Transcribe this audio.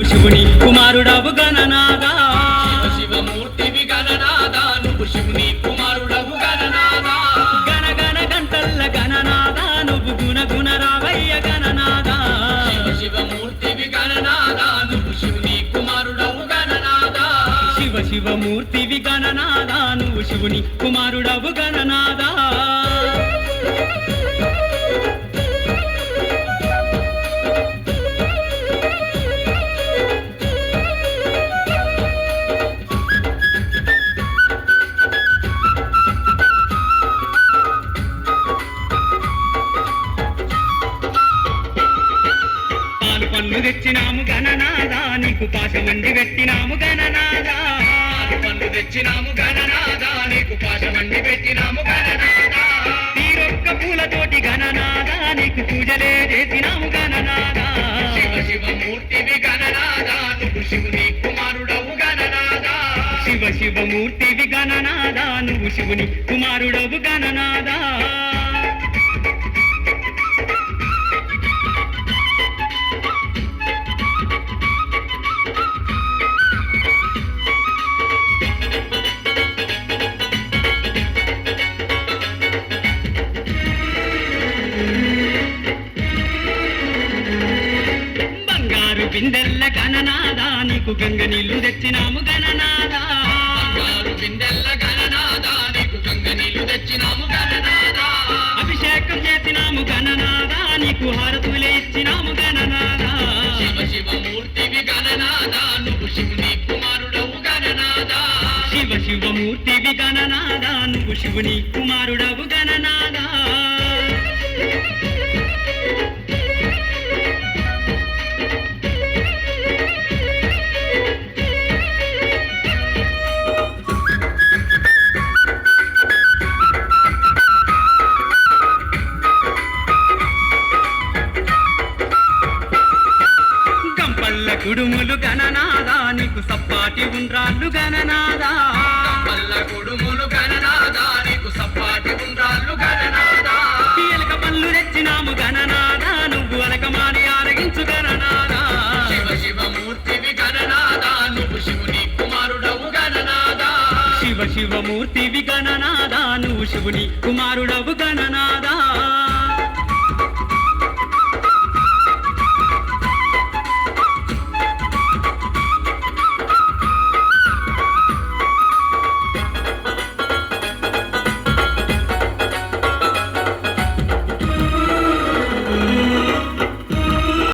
శివుని కుమారుడవు గణనాదా శివమూర్తివి గణనాదా నువ్వు శివుని కుమారుడవు గణనాదా గణ గణ గంటల్ల గణనాదా నువ్వు గుణ గుణ రావయ్య గణనాదా శివమూర్తివి గణనాదా నువ్వు శివుని కుమారుడవు గణనాదా శివమూర్తివి గణనాదా నువ్వు శివుని కుమారుడవు గణనాదా పన్ను తెచ్చినాము గణనాదా నీకు పాశమండి పెట్టినాము గణనాదా పన్ను తెచ్చినాము గణనాదా నీకు పాశమండి పెట్టినాము గణనాదా తీరొక్క పూలతోటి గణనాదా నీకు పూజలే చేసినాము గణనాదా శివమూర్తివి గణనాదా నువ్వు శివుని కుమారుడవు గణనాదా శివమూర్తివి గణనాదా నువ్వు శివుని కుమారుడవు గణనాదా బిందెల్ల గణనాదా నీకు గంగ నీళ్లు తెచ్చినాము గణనాదా బిందెల్ల గణనాదా నీకు గంగ నీళ్లు తెచ్చినాము గణనాదా అభిషేకం చేసినాము గణనాదా నీకు హారతులే ఇచ్చినాము గణనాదా శివమూర్తివి గణనాదా నువ్వు శివుని కుమారుడవు గణనాదా శివమూర్తివి గణనాదా నువ్వు శివుని కుమారుడవు గణనాదా కుడుములు గణనాదా నీకు సప్పాటి ఉండ్రాళ్ళు గణనాదా పల్ల కుడుములు గణనాదా నీకు సప్పాటి ఉండ్రాళ్ళు గణనాదా ఎలక పళ్ళు తెచ్చినాము గణనాదా నువ్వు అలకమాని ఆరగించు గణనాదా శివమూర్తివి గణనాదా నువ్వు శివుని కుమారుడవు గణనాదా శివమూర్తివి గణనాదా నువ్వు శివుని కుమారుడవు గణనాదా